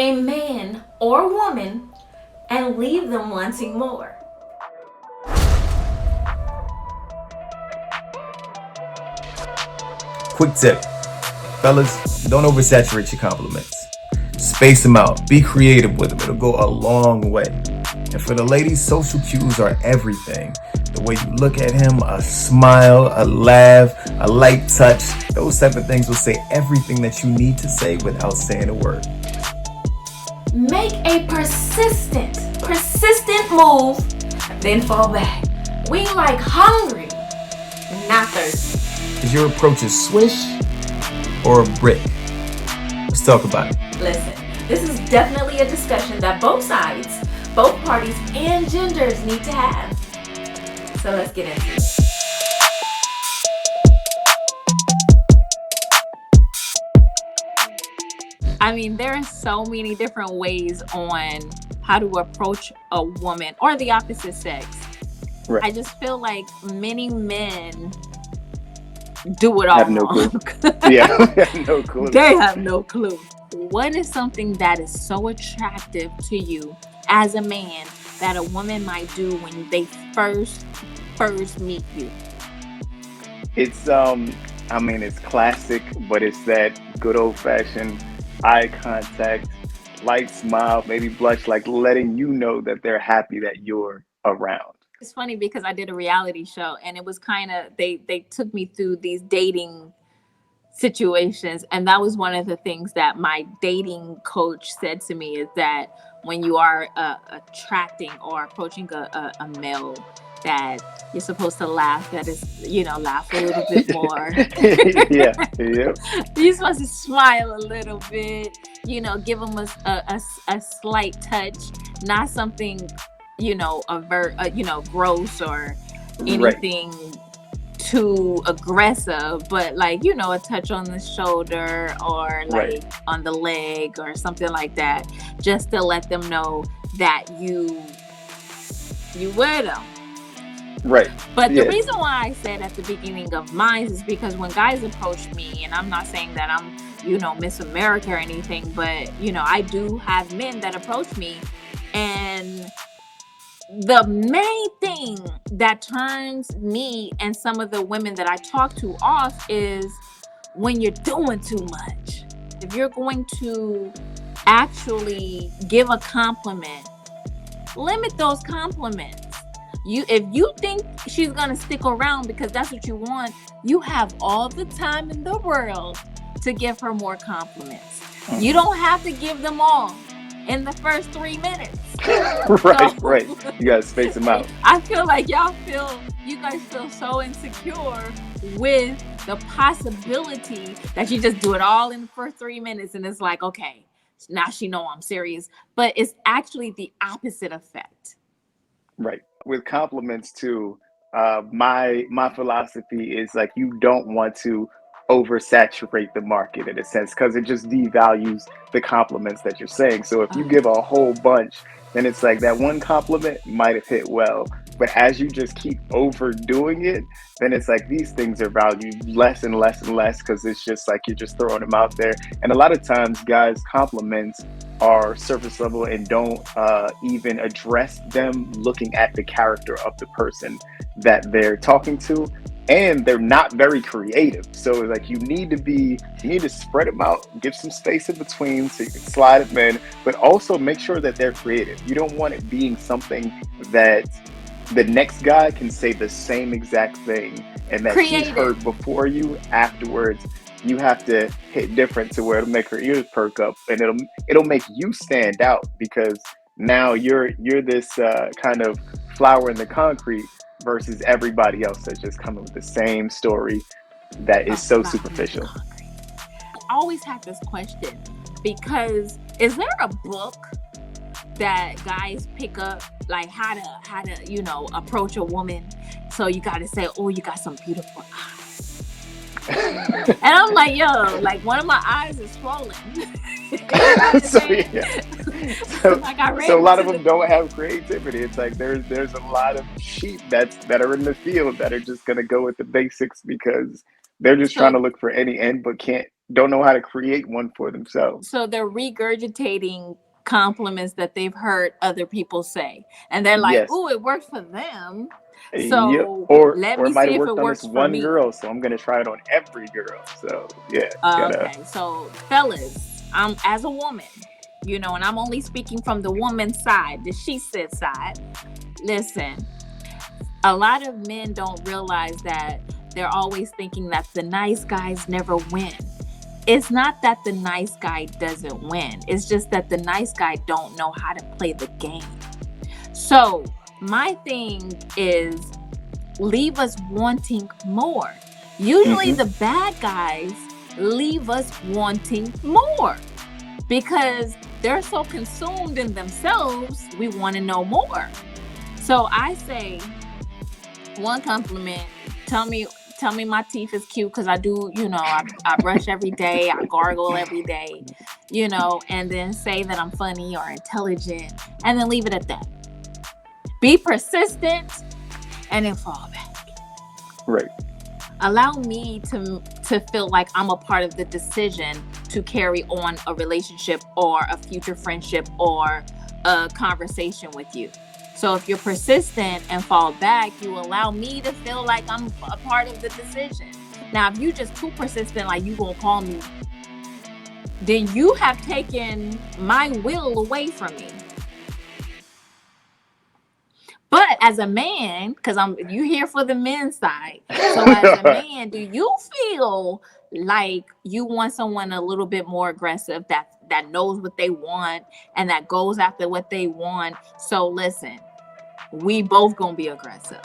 a man or woman and leave them wanting more? Quick tip, fellas, don't oversaturate your compliments. Space them out. Be creative with them. It'll go a long way. And for the ladies, social cues are everything. The way you look at him, a smile, a laugh, a light touch, those type of things will say everything that you need to say without saying a word. Make a persistent move, then fall back. We like hungry, not thirsty. Is your approach a swish or a brick? Let's talk about it. Listen, this is definitely a discussion that both sides, both parties, and genders need to have. So let's get into it. I mean, there are so many different ways on how to approach a woman or the opposite sex. Right. I just feel like many men do it all Have no wrong. clue. Yeah, no clue. They have no clue. What is something that is so attractive to you as a man that a woman might do when they first meet you? It's I mean, it's classic, but it's that good old fashioned eye contact, light smile, maybe blush, like letting you know that they're happy that you're around. It's funny because I did a reality show and it was kind of they took me through these dating situations, and that was one of the things that my dating coach said to me is that when you are attracting or approaching a male, that you're supposed to laugh, that is, laugh a little bit more. Yeah, yeah. You're supposed to smile a little bit, give them a slight touch, not something, gross or anything too aggressive, but like, a touch on the shoulder or like on the leg or something like that, just to let them know that you with them. Right. But the reason why I said at the beginning of mine is because when guys approach me, and I'm not saying that I'm, Miss America or anything, but, I do have men that approach me, and the main thing that turns me and some of the women that I talk to off is when you're doing too much. If you're going to actually give a compliment, limit those compliments. If you think she's gonna stick around because that's what you want, you have all the time in the world to give her more compliments. You don't have to give them all in the first 3 minutes. Right. You gotta space them out. I feel like you guys feel so insecure with the possibility that you just do it all in the first 3 minutes, and it's like, okay, now she know I'm serious. But it's actually the opposite effect. Right. With compliments too, my philosophy is like, you don't want to oversaturate the market in a sense, because it just devalues the compliments that you're saying. So if you give a whole bunch, then it's like that one compliment might have hit well, but as you just keep overdoing it, then it's like these things are valued less and less and less, because it's just like you're just throwing them out there. And a lot of times guys' compliments are surface level and don't even address them looking at the character of the person that they're talking to, and they're not very creative. So like you need to spread them out, give some space in between so you can slide them in, but also make sure that they're creative. You don't want it being something that the next guy can say the same exact thing and that he's heard before you afterwards. You have to hit different to where it'll make her ears perk up, and it'll make you stand out, because now you're this kind of flower in the concrete versus everybody else that's just coming with the same story that is so superficial. I always have this question, because is there a book that guys pick up, like how to approach a woman? So you got to say, oh, you got some beautiful eyes. And I'm like, yo, like one of my eyes is swollen. So a lot of them don't have creativity. It's like there's a lot of sheep that are in the field that are just gonna go with the basics because they're just trying to look for any end but can't don't know how to create one for themselves. So they're regurgitating compliments that they've heard other people say. And they're like, Yes. "Ooh, it worked for them. Yep. So let Or it me might see have if it worked on this works for one me." girl, so I'm gonna try it on every girl. So yeah, gotta. Okay, so fellas, I'm as a woman, and I'm only speaking from the woman's side, the she said side. Listen, a lot of men don't realize that they're always thinking that the nice guys never win. It's not that the nice guy doesn't win. It's just that the nice guy don't know how to play the game. So my thing is, leave us wanting more. Usually Hmm. the bad guys leave us wanting more because they're so consumed in themselves, we want to know more. So I say, one compliment, tell me my teeth is cute, because I do, I brush every day, I gargle every day, and then say that I'm funny or intelligent, and then leave it at that. Be persistent, and then fall back. Right. Allow me to feel like I'm a part of the decision to carry on a relationship or a future friendship or a conversation with you. So if you're persistent and fall back, you allow me to feel like I'm a part of the decision. Now, if you just too persistent, like you gonna call me, then you have taken my will away from me. But as a man, because you here for the men's side. So as a man, do you feel like you want someone a little bit more aggressive, that knows what they want and that goes after what they want? So listen, we both gonna be aggressive.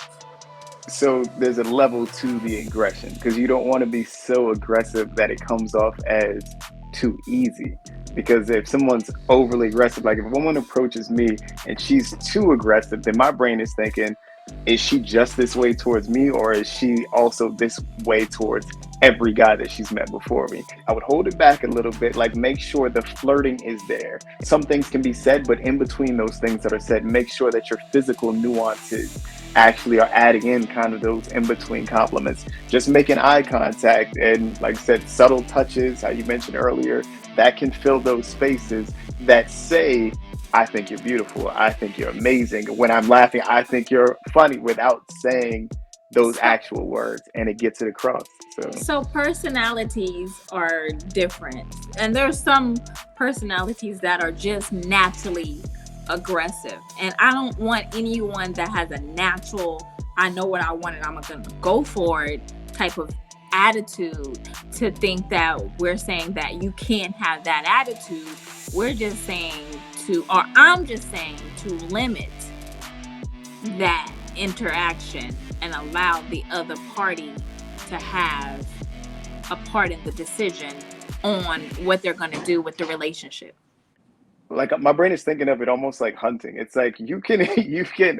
So there's a level to the aggression because you don't want to be so aggressive that it comes off as too easy. Because if someone's overly aggressive, like if a woman approaches me and she's too aggressive, then my brain is thinking, is she just this way towards me, or is she also this way towards every guy that she's met before me? I would hold it back a little bit, like make sure the flirting is there. Some things can be said, but in between those things that are said, make sure that your physical nuances actually are adding in kind of those in between compliments. Just making eye contact and, like I said, subtle touches, how you mentioned earlier, that can fill those spaces that say, I think you're beautiful, I think you're amazing. When I'm laughing, I think you're funny, without saying those So, actual words, and it gets it across. So so personalities are different, and there's some personalities that are just naturally aggressive, and I don't want anyone that has a natural, I know what I want and I'm gonna go for it type of attitude to think that we're saying that you can't have that attitude. We're just saying or I'm just saying to limit that interaction and allow the other party to have a part in the decision on what they're going to do with the relationship. like my brain is thinking of it almost like hunting. It's like you can you can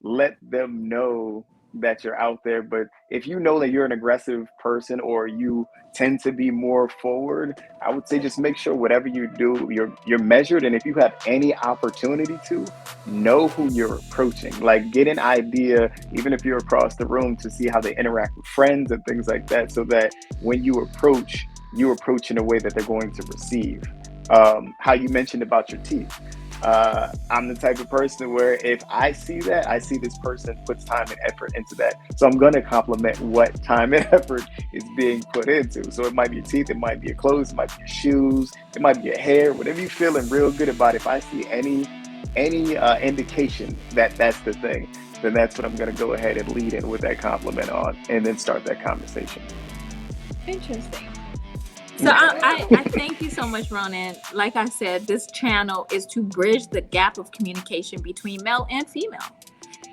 let them know that you're out there, but if you know that you're an aggressive person or you tend to be more forward, I would say just make sure whatever you do, you're measured, and if you have any opportunity to know who you're approaching, like get an idea, even if you're across the room, to see how they interact with friends and things like that, so that when you approach in a way that they're going to receive. How you mentioned about your teeth. I'm the type of person where if I see that, I see this person puts time and effort into that. So I'm going to compliment what time and effort is being put into. So it might be your teeth, it might be your clothes, it might be your shoes, it might be your hair, whatever you're feeling real good about. If I see any indication that that's the thing, then that's what I'm going to go ahead and lead in with that compliment on, and then start that conversation. Interesting. So I thank you so much, Ronin. Like I said, this channel is to bridge the gap of communication between male and female.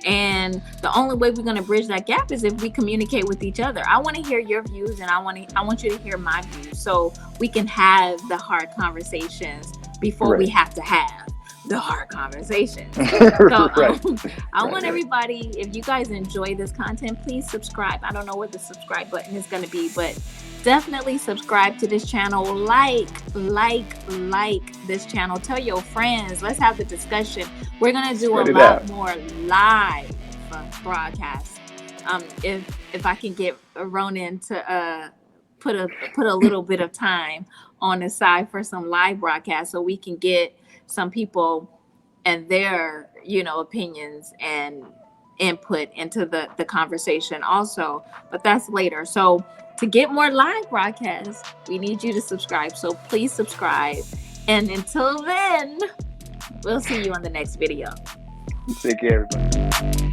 And the only way we're going to bridge that gap is if we communicate with each other. I want to hear your views, and I want you to hear my views, so we can have the hard conversations before we Right. have to have the hard conversations. So Right. I Right, want right. everybody, if you guys enjoy this content, please subscribe. I don't know what the subscribe button is going to be, but definitely subscribe to this channel. Like this channel. Tell your friends. Let's have the discussion. We're going to do a Spread it lot out. more live broadcasts. If I can get Ronin to put a little bit of time on the side for some live broadcasts so we can get some people and their, opinions and input into the conversation also. But that's later. So to get more live broadcasts, we need you to subscribe. So please subscribe. And until then, we'll see you on the next video. Take care, everybody.